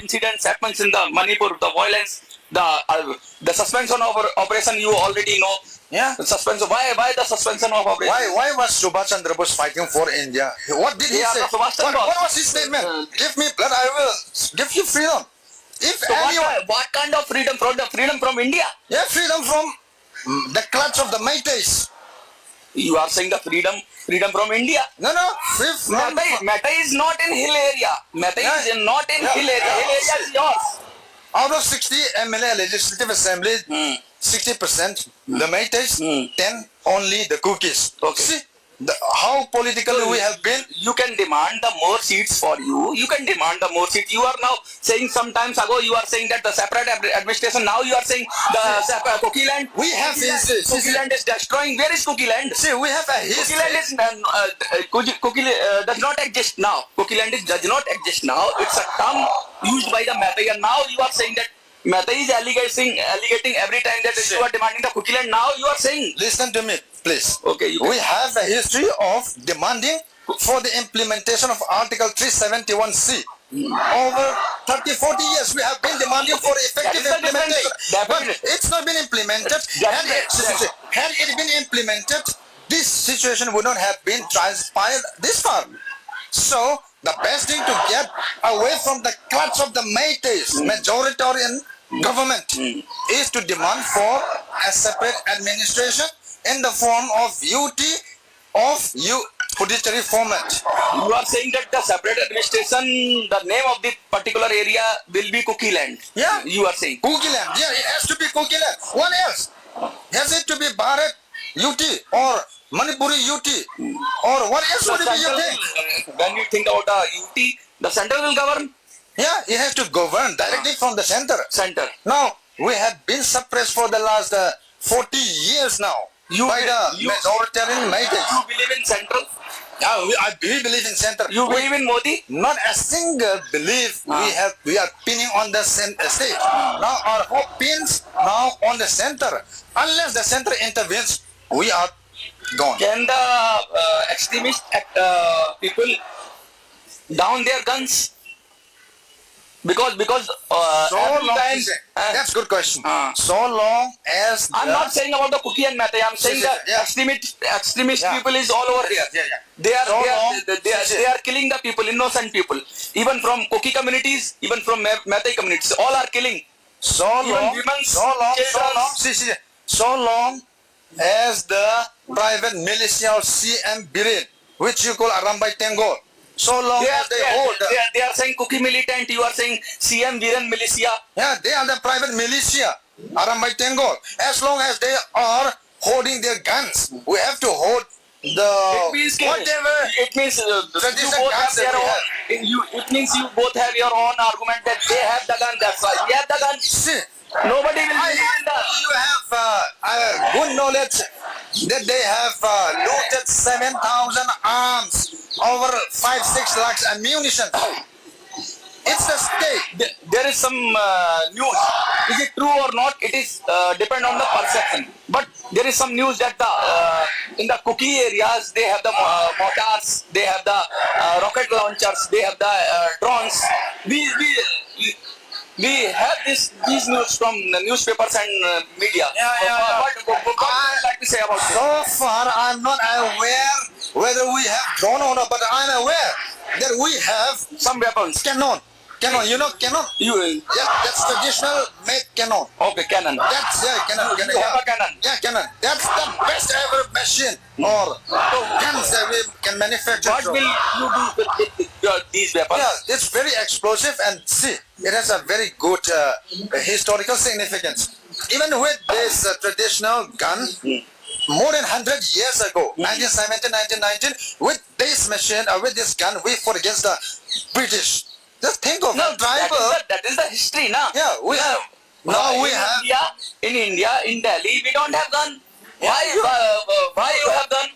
incidents happens in the Manipur, the violence, the suspension of operation you already know. Yeah. The suspension. Why the suspension of operation? Why was Subhash Chandra Bose fighting for India? What did he say? What was his statement? Give me blood, I will give you freedom. If so anyone, what kind of freedom? Freedom from India? Yeah, freedom from the clutch of the Meiteis. You are saying the freedom from India? No. Meitei is not in hill area. Meitei is not in hill area. Hill area is yours. Out of 60 MLA legislative assembly, 60% the Meiteis, 10 only the cookies. Okay. See how political we have been. You can demand the more seats for you. You can demand the more seats. You are now saying sometimes ago you are saying that the separate administration. Now you are saying the Kuki land. We have Kuki land is destroying. Where is Kuki land? See, we have a history. Kuki land is Kuki does not exist now. Kuki land does not exist now. It's a term used by the Meitei, and now you are saying that Meitei is alligating every time that you are demanding the Kuki land. Now you are saying. Listen to me, please. Okay. We have a history of demanding for the implementation of Article 371C. Over 30-40 years we have been demanding for effective implementation. But it's not been implemented. Had it been implemented, this situation would not have been transpired this far. So the best thing to get away from the clutch of the Meiteis, majoritarian government, is to demand for a separate administration in the form of UT of judiciary format. You are saying that the separate administration, the name of the particular area will be Kuki land. Yeah. You are saying. Kuki land. Yeah, it has to be Kuki land. What else? Has it to be Bharat UT or Manipuri UT? Or what else would it be, you think? When you think about the UT, the center will govern? Yeah, it has to govern directly from the center. Now, we have been suppressed for the last 40 years now by the majoritarian Meiteis. You believe in central? Yeah, we believe in center. You believe in Modi? Not a single belief we are pinning on the state. Now our hope pins now on the center. Unless the center intervenes, we are gone. Can the extremist people down their guns? Because so long that's a good question. So long as I'm not saying about the Kuki and Meitei. I'm saying that extremist people is all over here. They are killing the people, innocent people, even from Kuki communities, even from Meitei communities. All are killing. So long as the private militia of CM Biren, which you call Arambai Tengol. So long as they hold. They are saying Kuki militant, you are saying CM Biren militia. Yeah, they are the private militia, Arambai Tengol. As long as they are holding their guns, we have to hold the whatever. It means you both have their own. It means you both have your own argument that they have the gun. That's why we have the gun. See, nobody will believe in that. You have good knowledge that they have looted 7,000 arms, over 5-6 lakhs ammunition. It's the state. There is some news. Is it true or not? It is depend on the perception. But there is some news that in the Kuki areas they have the mortars, they have the rocket launchers, they have the drones. We have these news from the newspapers and media. What would you like to say about it? So far, I'm not aware whether we have drone or not, but I'm aware that we have some weapons. Cannon, you know cannon? Yeah, that's traditional made cannon. Okay, cannon. That's cannon. You have a cannon. Yeah, cannon. That's the best ever machine or guns that we can manufacture. What will you do with these weapons? Yeah, it's very explosive, and see, it has a very good historical significance. Even with this traditional gun, more than 100 years ago, 1917, 1919, with this machine, with this gun, we fought against the British. Just think of a driver. That is the history, now. Yeah, we have. Now we have. In India, in Delhi, we don't have gun. Why you have gun?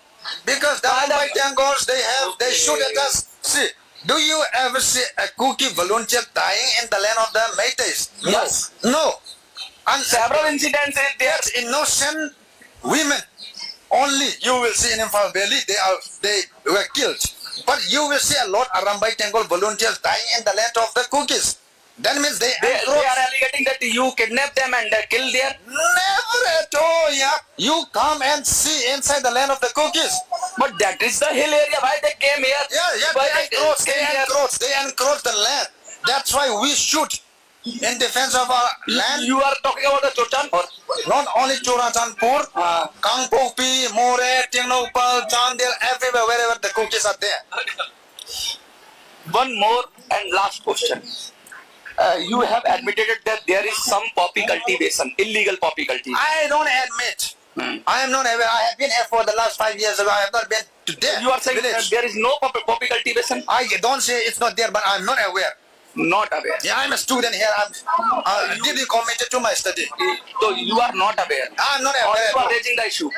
Because the Arambai Tengols, they shoot at us. See, do you ever see a Kuki volunteer dying in the land of the Meiteis? Yes. No. And several incidents there. Innocent women only you will see in Imphal Valley, they were killed. But you will see a lot of Arambai Tengol volunteers dying in the land of the Kukis. That means they are alleging that you kidnap them and kill there. Never at all, yeah. You come and see inside the land of the cookies. But that is the hill area. Why they came here? Yeah, they encroach the land. That's why we shoot in defense of our land. You are talking about the Churachandpur. Not only Churachandpur, Kangpokpi, More, Tingnopal, Chandel, everywhere, wherever the cookies are there. One more and last question. You have admitted that there is some poppy cultivation, illegal poppy cultivation. I don't admit. I am not aware. I have been here for the last 5 years ago. I have not been to there. You are saying that there is no poppy cultivation? I don't say it's not there, but I am not aware. Not aware. Yeah, I'm a student here. I'm deeply committed to my study. So you are not aware. I'm not aware. Or you are raising the issue.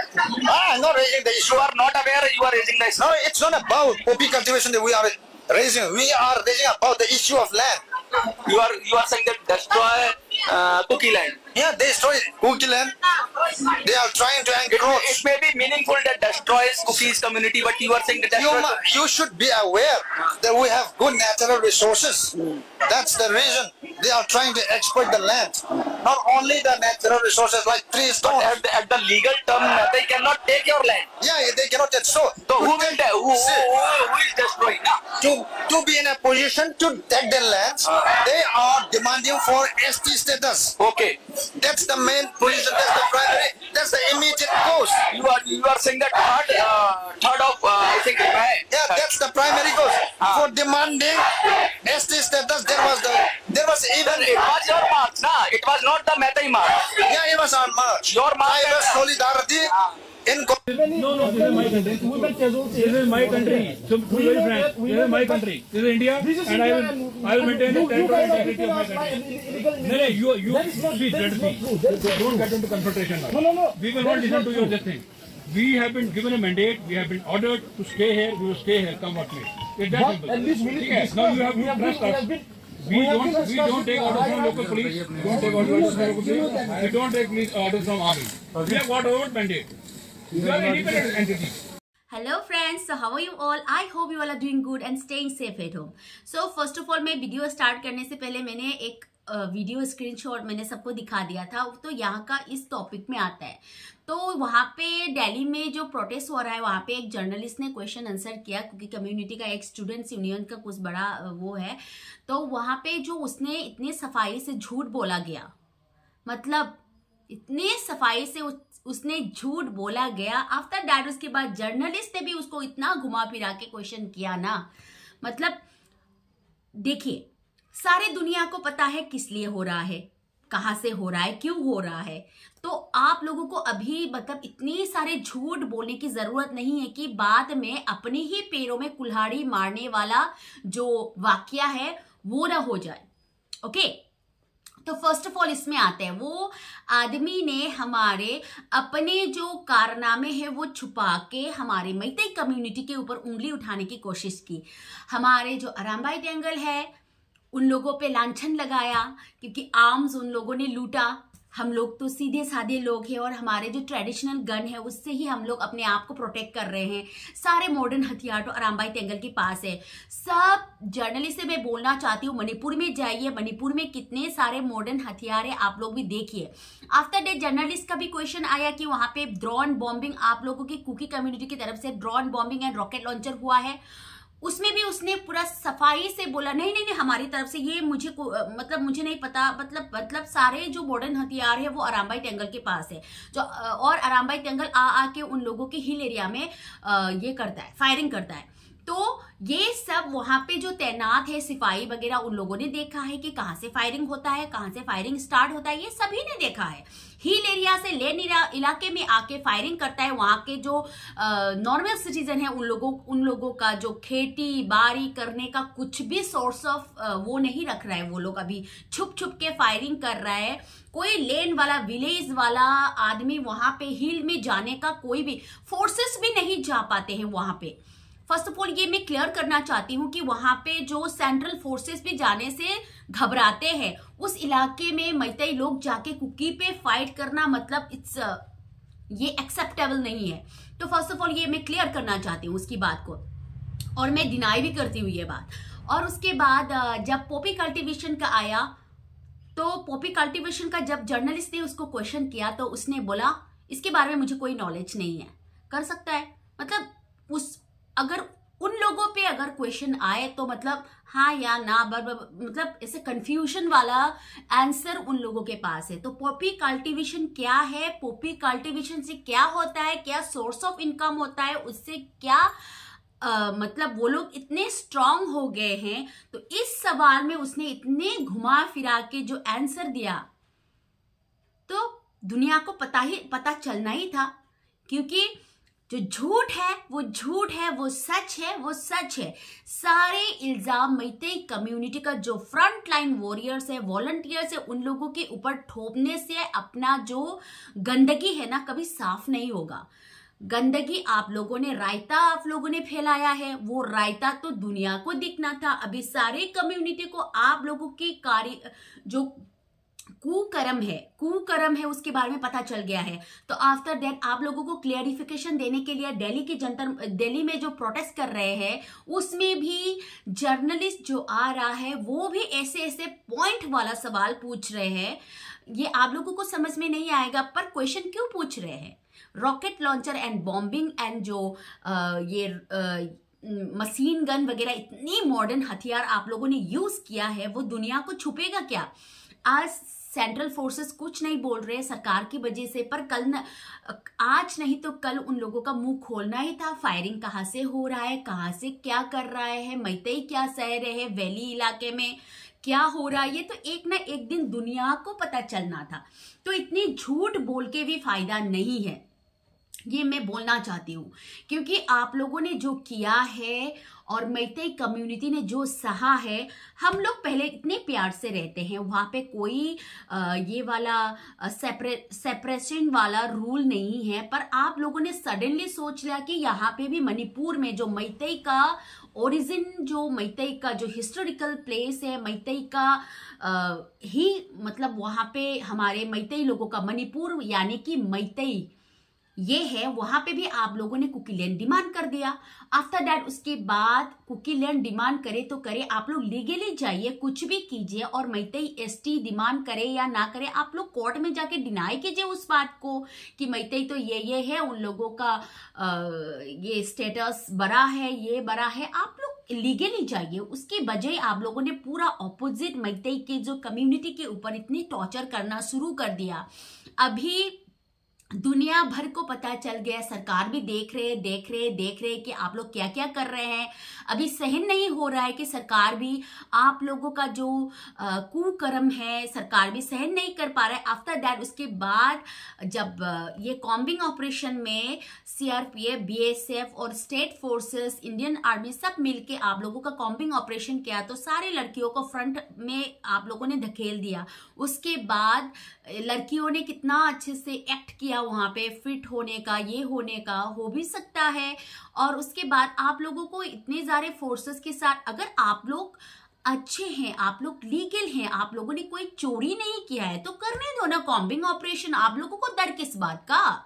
I'm not raising the issue. You are not aware. You are raising the issue. No, it's not about poppy cultivation that we are raising. We are raising about the issue of land. You are saying that destroy cookie land. Yeah, they destroy cookie land. They are trying to encroach. It may be meaningful that destroys cookies community, but you are saying that you should be aware that we have good natural resources. That's the reason they are trying to exploit the land. Not only the natural resources like trees, stones. At the legal term, they cannot take your land. Yeah, they cannot take. So who is destroying? To be in a position to take the lands, they are demanding for ST status. Okay. That's the main position. That's the primary. That's the immediate cause. You are saying that third of I think. Yeah, that's the primary cause for demanding ST status. There was even. It was your march, nah. It was not the Meitei march. Yeah, it was our march. Your march. I was solidarity. No, this is my country. This is my country. So, to be very frank, this is my country. This is India, and I will maintain the territorial integrity of my country. No, you please let us be. Don't get into confrontation now. No. We will not listen to your this thing. We have been given a mandate. We have been ordered to stay here. We will stay here. Come what may. It's that simple. Now you have to trust us. We don't take orders from local police. We don't take orders from local police. We don't take orders from army. We have got our own mandate. We are independent entity. Hello friends, so how are you all? I hope you all are doing good and staying safe at home. So first of all, मैं video start करने से पहले मैंने एक video screenshot मैंने सबको दिखा दिया था, तो यहाँ का इस टॉपिक में आता है। तो वहाँ पे दिल्ली में जो प्रोटेस्ट हो रहा है, वहाँ पे एक जर्नलिस्ट ने क्वेश्चन आंसर किया, क्योंकि कम्युनिटी का एक स्टूडेंट्स यूनियन का कुछ बड़ा वो है, तो वहाँ पे जो उसने इतने सफाई से झूठ बोला गया, मतलब इतने सफाई से उसने झूठ बोला गया। आफ्टर दैट उसके बाद जर्नलिस्ट ने भी उसको इतना घुमा फिरा के क्वेश्चन किया ना, मतलब देखिए, सारे दुनिया को पता है किस लिए हो रहा है, कहाँ से हो रहा है, क्यों हो रहा है। तो आप लोगों को अभी मतलब इतने सारे झूठ बोलने की जरूरत नहीं है कि बाद में अपने ही पैरों में कुल्हाड़ी मारने वाला जो वाकया है वो ना हो जाए। ओके, तो फर्स्ट ऑफ ऑल इसमें आते हैं, वो आदमी ने हमारे अपने जो कारनामे हैं वो छुपा के हमारे मैतेई कम्युनिटी के ऊपर उंगली उठाने की कोशिश की। हमारे जो अरामबाई टेंगल है उन लोगों पे लांछन लगाया, क्योंकि आर्म्स उन लोगों ने लूटा। हम लोग तो सीधे साधे लोग हैं और हमारे जो ट्रेडिशनल गन है उससे ही हम लोग अपने आप को प्रोटेक्ट कर रहे हैं। सारे मॉडर्न हथियार तो अरामबाई टेंगल के पास है। सब जर्नलिस्ट से मैं बोलना चाहती हूँ, मणिपुर में जाइए, मणिपुर में कितने सारे मॉडर्न हथियार है, आप लोग भी देखिए। आफ्टर डेट जर्नलिस्ट का भी क्वेश्चन आया कि वहां पे ड्रोन बॉम्बिंग आप लोगों की कुकी कम्युनिटी की तरफ से drone bombing and rocket launcher हुआ है, उसमें भी उसने पूरा सफाई से बोला नहीं हमारी तरफ से ये मुझे नहीं पता, मतलब सारे जो मॉडर्न हथियार है वो अरामबाई टेंगल के पास है, जो और अरामबाई टेंगल आके उन लोगों के हिल एरिया में ये करता है, फायरिंग करता है। तो ये सब वहां पे जो तैनात है सिपाही वगैरह, उन लोगों ने देखा है कि कहां से फायरिंग होता है, कहां से फायरिंग स्टार्ट होता है, ये सभी ने देखा है। हिल एरिया से लेन इलाके में आके फायरिंग करता है। वहां के जो नॉर्मल सिटीजन है उन लोगों का जो खेती बाड़ी करने का कुछ भी सोर्स ऑफ वो नहीं रख रहा है, वो लोग अभी छुप के फायरिंग कर रहा है। कोई लेन वाला विलेज वाला आदमी वहां पे हिल में जाने का कोई भी फोर्सेस भी नहीं जा पाते हैं वहां पे। फर्स्ट ऑफ ऑल ये मैं क्लियर करना चाहती हूँ कि वहां पे जो सेंट्रल फोर्सेस भी जाने से घबराते हैं, उस इलाके में मैतेई लोग जाके कुकी पे फाइट करना, मतलब ये एक्सेप्टेबल नहीं है। तो फर्स्ट ऑफ ऑल ये मैं क्लियर करना चाहती हूँ उसकी बात को, और मैं डिनाई भी करती हूँ ये बात। और उसके बाद जब पॉपी कल्टीवेशन का आया, तो पॉपी कल्टीवेशन का जब जर्नलिस्ट ने उसको क्वेश्चन किया तो उसने बोला इसके बारे में मुझे कोई नॉलेज नहीं है। कर सकता है, मतलब अगर उन लोगों पे अगर क्वेश्चन आए तो मतलब हाँ या ना, मतलब ऐसे कंफ्यूजन वाला आंसर उन लोगों के पास है। तो पॉपी कल्टीवेशन क्या है, पॉपी कल्टीवेशन से क्या होता है, क्या सोर्स ऑफ इनकम होता है, उससे क्या मतलब वो लोग इतने स्ट्रांग हो गए हैं। तो इस सवाल में उसने इतने घुमा फिरा के जो आंसर दिया, तो दुनिया को पता चलना ही था, क्योंकि जो झूठ है वो झूठ है, वो सच है वो सच है। सारे इल्जाम मैतेई कम्युनिटी का जो फ्रंट लाइन वॉरियर्स है, वॉलंटियर्स है, उन लोगों के ऊपर थोपने से अपना जो गंदगी है ना कभी साफ नहीं होगा। गंदगी आप लोगों ने, रायता आप लोगों ने फैलाया है, वो रायता तो दुनिया को दिखना था। अभी सारे कम्युनिटी को आप लोगों की कार्य जो कुकर्म है उसके बारे में पता चल गया है। तो आफ्टर दैट आप लोगों को क्लियरिफिकेशन देने के लिए दिल्ली में जो प्रोटेस्ट कर रहे हैं उसमें भी जर्नलिस्ट जो आ रहा है वो भी ऐसे पॉइंट वाला सवाल पूछ रहे हैं। ये आप लोगों को समझ में नहीं आएगा, पर क्वेश्चन क्यों पूछ रहे हैं? Rocket launcher and bombing and जो ये मशीन गन वगैरह इतनी मॉडर्न हथियार आप लोगों ने यूज किया है, वो दुनिया को छुपेगा क्या? आज सेंट्रल फोर्सेस कुछ नहीं बोल रहे सरकार की वजह से, पर आज नहीं तो कल उन लोगों का मुंह खोलना ही था। फायरिंग कहाँ से हो रहा है, कहाँ से क्या कर रहा है, मैतेई क्या सह रहे हैं, वैली इलाके में क्या हो रहा है, ये तो एक ना एक दिन दुनिया को पता चलना था। तो इतनी झूठ बोल के भी फायदा नहीं है, ये मैं बोलना चाहती हूँ। क्योंकि आप लोगों ने जो किया है और मैतेई कम्युनिटी ने जो सहा है, हम लोग पहले इतने प्यार से रहते हैं, वहाँ पे कोई ये वाला सेपरेशन वाला रूल नहीं है। पर आप लोगों ने सडनली सोच लिया कि यहाँ पे भी मणिपुर में जो मैतेई का ओरिजिन, जो मैतेई का जो हिस्टोरिकल प्लेस है, मैतेई का ही मतलब वहाँ पे हमारे मैतेई लोगों का मणिपुर यानी कि मैतेई ये है, वहां पे भी आप लोगों ने कुकी लैंड डिमांड कर दिया। आफ्टर दैट उसके बाद कुकी लैंड डिमांड करे तो करे, आप लोग लीगली जाइए, कुछ भी कीजिए, और मैतेई एसटी डिमांड करे या ना करे, आप लोग कोर्ट में जाके डिनाई कीजिए उस बात को कि मैतेई तो ये है, उन लोगों का ये स्टेटस बड़ा है, ये बड़ा है, आप लोग लीगली जाइए। उसके बजाय आप लोगों ने पूरा ऑपोजिट मैतेई के जो कम्युनिटी के ऊपर इतनी टॉर्चर करना शुरू कर दिया। अभी दुनिया भर को पता चल गया, सरकार भी देख रहे कि आप लोग क्या क्या कर रहे हैं। अभी सहन नहीं हो रहा है कि सरकार भी आप लोगों का जो कुकर्म है, सरकार भी सहन नहीं कर पा रहा है। आफ्टर दैट उसके बाद जब ये कॉम्बिंग ऑपरेशन में सीआरपीएफ, बीएसएफ और स्टेट फोर्सेस, इंडियन आर्मी सब मिलके आप लोगों का कॉम्बिंग ऑपरेशन किया, तो सारे लड़कियों को फ्रंट में आप लोगों ने धकेल दिया। उसके बाद लड़कियों ने कितना अच्छे से एक्ट किया वहां पे, फिट होने का, ये होने का हो भी सकता है। और उसके बाद आप लोगों को इतने सारे फोर्सेस के साथ, अगर आप लोग अच्छे हैं, आप लोग लीगल हैं, आप लोगों ने कोई चोरी नहीं किया है, तो करने दो ना कॉम्बिंग ऑपरेशन। आप लोगों को डर किस बात का?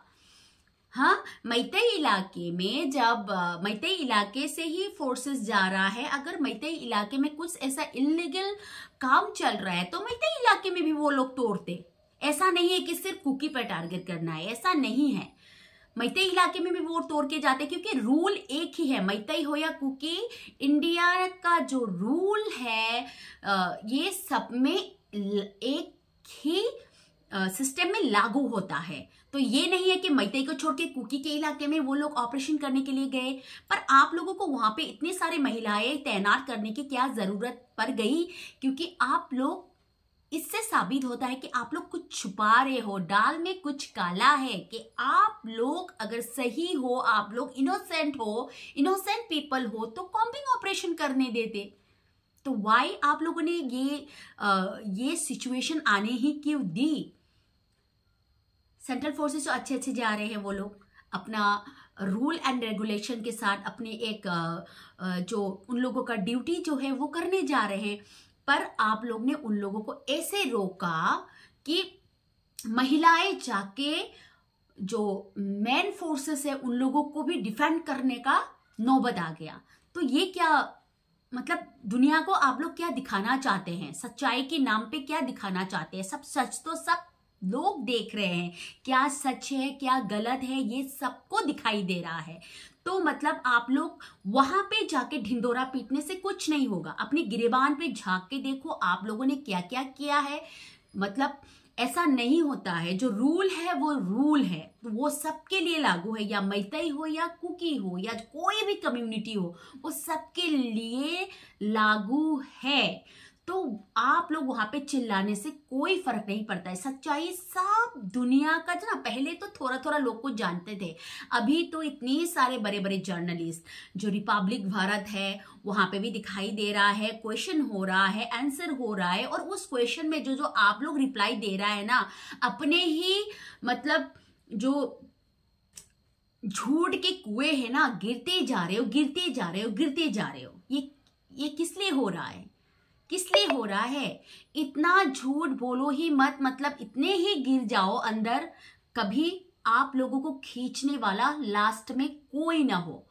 हाँ, मैतेई इलाके में जब मैतेई इलाके से ही फोर्सेस जा रहा है, अगर मैतेई इलाके में कुछ ऐसा इलीगल काम चल रहा है तो मैतेई इलाके में भी वो लोग तोड़ते। ऐसा नहीं है कि सिर्फ कुकी पर टारगेट करना है, ऐसा नहीं है। मैतेई इलाके में भी वो तोड़ के जाते, क्योंकि रूल एक ही है, मैतेई हो या कुकी, इंडिया का जो रूल है ये सब में एक ही सिस्टम में लागू होता है। तो ये नहीं है कि मैतेई को छोड़ के कुकी के इलाके में वो लोग ऑपरेशन करने के लिए गए। पर आप लोगों को वहां पे इतने सारे महिलाएं तैनात करने की क्या जरूरत पड़ गई? क्योंकि आप लोग, इससे साबित होता है कि आप लोग कुछ छुपा रहे हो, दाल में कुछ काला है। कि आप लोग अगर सही हो, आप लोग इनोसेंट हो, इनोसेंट पीपल हो, तो कॉम्बिंग ऑपरेशन करने देते। तो वाई आप लोगों ने ये सिचुएशन आने ही क्यों दी? सेंट्रल फोर्सेस तो अच्छे जा रहे हैं, वो लोग अपना रूल एंड रेगुलेशन के साथ अपने एक जो उन लोगों का ड्यूटी जो है वो करने जा रहे हैं। पर आप लोग ने उन लोगों को ऐसे रोका कि महिलाएं जाके जो मेन फोर्सेस है उन लोगों को भी डिफेंड करने का नौबत आ गया। तो ये क्या मतलब दुनिया को आप लोग क्या दिखाना चाहते हैं, सच्चाई के नाम पे क्या दिखाना चाहते हैं? सब सच तो सब लोग देख रहे हैं, क्या सच है क्या गलत है ये सबको दिखाई दे रहा है। तो मतलब आप लोग वहां पे जाके ढिंडोरा पीटने से कुछ नहीं होगा। अपनी गिरेबान पे झांक के देखो आप लोगों ने क्या क्या किया है। मतलब ऐसा नहीं होता है, जो रूल है वो रूल है, तो वो सबके लिए लागू है, या मैतई हो या कुकी हो या कोई भी कम्युनिटी हो, वो सबके लिए लागू है। तो आप लोग वहां पे चिल्लाने से कोई फर्क नहीं पड़ता है। सच्चाई सब दुनिया का जो ना, पहले तो थोड़ा थोड़ा लोग को जानते थे, अभी तो इतने सारे बड़े बड़े जर्नलिस्ट जो रिपब्लिक भारत है वहां पे भी दिखाई दे रहा है, क्वेश्चन हो रहा है, आंसर हो रहा है, और उस क्वेश्चन में जो जो आप लोग रिप्लाई दे रहा है ना, अपने ही मतलब जो झूठ के कुएं है ना, गिरते जा रहे हो गिरते जा रहे हो गिरते जा रहे हो। ये किस लिए हो रहा है, किस लिए हो रहा है? इतना झूठ बोलो ही मत, मतलब इतने ही गिर जाओ अंदर, कभी आप लोगों को खींचने वाला लास्ट में कोई ना हो।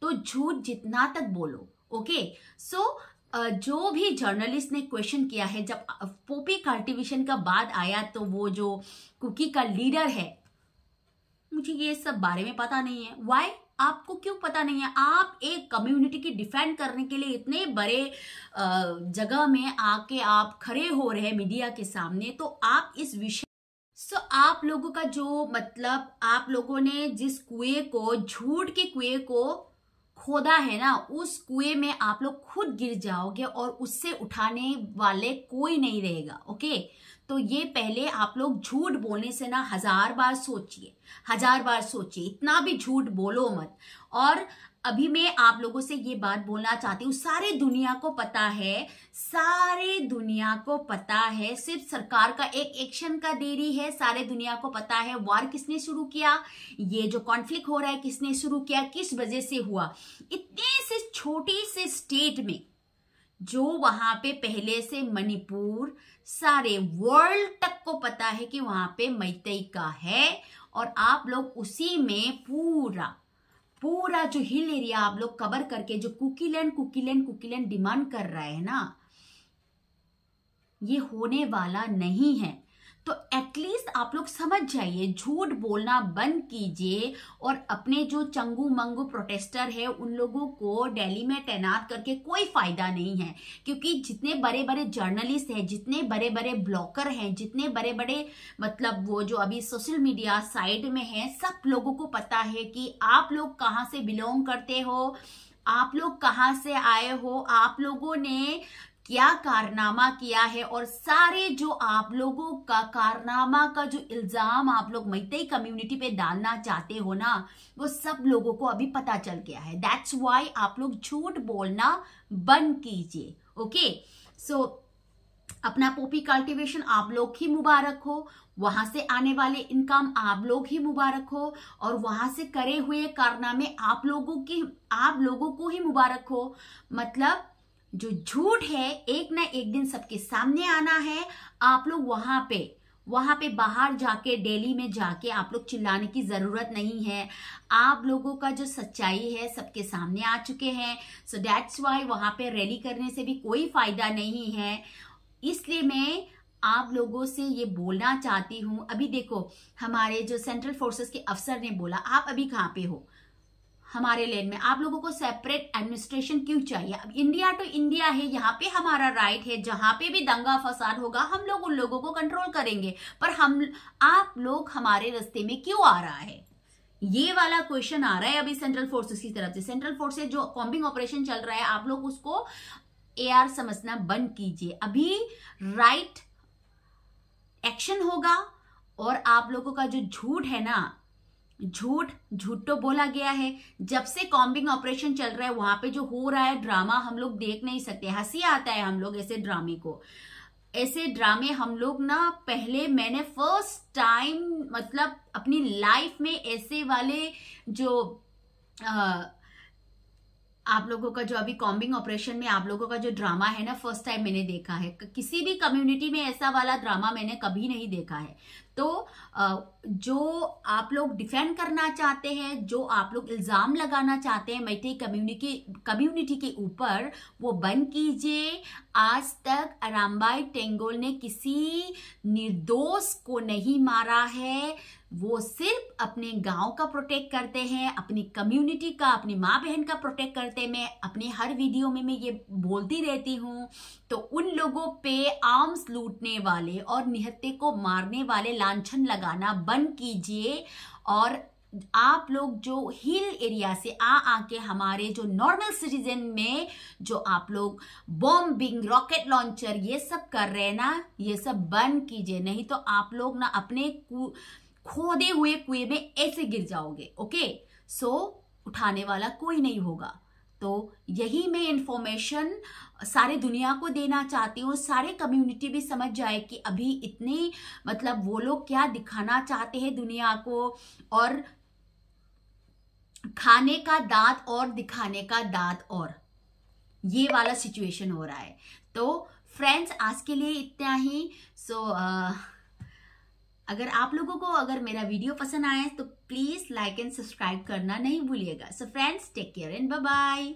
तो झूठ जितना तक बोलो। ओके, सो जो भी जर्नलिस्ट ने क्वेश्चन किया है, जब पोपी कल्टीवेशन का बात आया तो वो जो कुकी का लीडर है, मुझे ये सब बारे में पता नहीं है। व्हाई? आपको क्यों पता नहीं है? आप एक कम्युनिटी की डिफेंड करने के लिए इतने बड़े जगह में आके आप खड़े हो रहे हैं मीडिया के सामने, तो आप इस विषय आप लोगों का जो मतलब आप लोगों ने जिस कुएं को, झूठ के कुएं को खोदा है ना, उस कुएं में आप लोग खुद गिर जाओगे और उससे उठाने वाले कोई नहीं रहेगा। ओके, तो ये पहले आप लोग झूठ बोलने से ना 1000 बार सोचिए, 1000 बार सोचिए, इतना भी झूठ बोलो मत। और अभी मैं आप लोगों से ये बात बोलना चाहती हूँ, सारे दुनिया को पता है, सारे दुनिया को पता है, सिर्फ सरकार का एक एक्शन का देरी है। सारे दुनिया को पता है वार किसने शुरू किया, ये जो कॉन्फ्लिक्ट हो रहा है किसने शुरू किया, किस वजह से हुआ। इतने से छोटे से स्टेट में जो वहां पे पहले से मणिपुर, सारे वर्ल्ड तक को पता है कि वहां पे मैतई का है, और आप लोग उसी में पूरा जो हिल एरिया आप लोग कवर करके जो कुकीलैंड डिमांड कर रहा है ना, ये होने वाला नहीं है। तो एटलीस्ट आप लोग समझ जाइए, झूठ बोलना बंद कीजिए, और अपने जो चंगू मंगू प्रोटेस्टर है उन लोगों को दिल्ली में तैनात करके कोई फायदा नहीं है। क्योंकि जितने बड़े बड़े जर्नलिस्ट हैं, जितने बड़े बड़े ब्लॉगर हैं, जितने बड़े बड़े मतलब वो जो अभी सोशल मीडिया साइड में हैं, सब लोगों को पता है कि आप लोग कहाँ से बिलोंग करते हो, आप लोग कहाँ से आए हो, आप लोगों ने क्या कारनामा किया है, और सारे जो आप लोगों का कारनामा का जो इल्जाम आप लोग मैतई कम्युनिटी पे डालना चाहते हो ना, वो सब लोगों को अभी पता चल गया है। दैट्स व्हाई आप लोग झूठ बोलना बंद कीजिए। ओके, सो अपना पोपी कल्टीवेशन आप लोग ही मुबारक हो, वहां से आने वाले इनकम आप लोग ही मुबारक हो, और वहां से करे हुए कारनामे आप लोगों को ही मुबारक हो। मतलब जो झूठ है एक ना एक दिन सबके सामने आना है। आप लोग वहां पे बाहर जाके, दिल्ली में जाके आप लोग चिल्लाने की जरूरत नहीं है। आप लोगों का जो सच्चाई है सबके सामने आ चुके हैं। सो दैट्स व्हाई वहां पे रैली करने से भी कोई फायदा नहीं है। इसलिए मैं आप लोगों से ये बोलना चाहती हूँ। अभी देखो, हमारे जो सेंट्रल फोर्सेस के अफसर ने बोला, आप अभी कहाँ पे हो? हमारे लैंड में। आप लोगों को सेपरेट एडमिनिस्ट्रेशन क्यों चाहिए? अब इंडिया तो इंडिया है, यहाँ पे हमारा राइट है, जहां पे भी दंगा फसाद होगा हम लोग उन लोगों को कंट्रोल करेंगे। पर आप लोग हमारे रास्ते में क्यों आ रहा है? ये वाला क्वेश्चन आ रहा है अभी सेंट्रल फोर्सेस की तरफ से। सेंट्रल फोर्सेस जो कॉम्बिंग ऑपरेशन चल रहा है, आप लोग उसको AR समझना बंद कीजिए। अभी राइट एक्शन होगा, और आप लोगों का जो झूठ है ना, झूठ तो बोला गया है। जब से कॉम्बिंग ऑपरेशन चल रहा है वहां पे जो हो रहा है ड्रामा हम लोग देख नहीं सकते। हंसी आता है हम लोग ऐसे ड्रामे को। ऐसे ड्रामे हम लोग ना, पहले मैंने फर्स्ट टाइम मतलब अपनी लाइफ में ऐसे वाले जो आप लोगों का जो अभी कॉम्बिंग ऑपरेशन में आप लोगों का जो ड्रामा है ना, फर्स्ट टाइम मैंने देखा है। किसी भी कम्युनिटी में ऐसा वाला ड्रामा मैंने कभी नहीं देखा है। तो जो आप लोग डिफेंड करना चाहते हैं, जो आप लोग इल्जाम लगाना चाहते हैं मैथे कम्युनिटी के ऊपर, वो बंद कीजिए। आज तक अरामबाई टेंगोल ने किसी निर्दोष को नहीं मारा है। वो सिर्फ अपने गांव का प्रोटेक्ट करते हैं, अपनी कम्युनिटी का, अपनी माँ बहन का प्रोटेक्ट करते हैं। मैं अपने हर वीडियो में मैं ये बोलती रहती हूँ। तो उन लोगों पे आर्म्स लूटने वाले और निहत्थे को मारने वाले लांछन लगाना बंद कीजिए। और आप लोग जो हिल एरिया से आके हमारे जो नॉर्मल सिटीजन में जो आप लोग बॉम्बिंग, रॉकेट लॉन्चर ये सब कर रहे हैं ना, ये सब बंद कीजिए। नहीं तो आप लोग ना अपने खोदे हुए कुएं में ऐसे गिर जाओगे। ओके, सो उठाने वाला कोई नहीं होगा। तो यही मैं इंफॉर्मेशन सारे दुनिया को देना चाहती हूँ। सारे कम्युनिटी भी समझ जाए कि अभी इतने मतलब वो लोग क्या दिखाना चाहते हैं दुनिया को, और खाने का दांत और दिखाने का दांत और, ये वाला सिचुएशन हो रहा है। तो फ्रेंड्स, आज के लिए इतना ही। सो अगर आप लोगों को अगर मेरा वीडियो पसंद आए तो प्लीज लाइक एंड सब्सक्राइब करना नहीं भूलिएगा। So friends, take care and bye bye.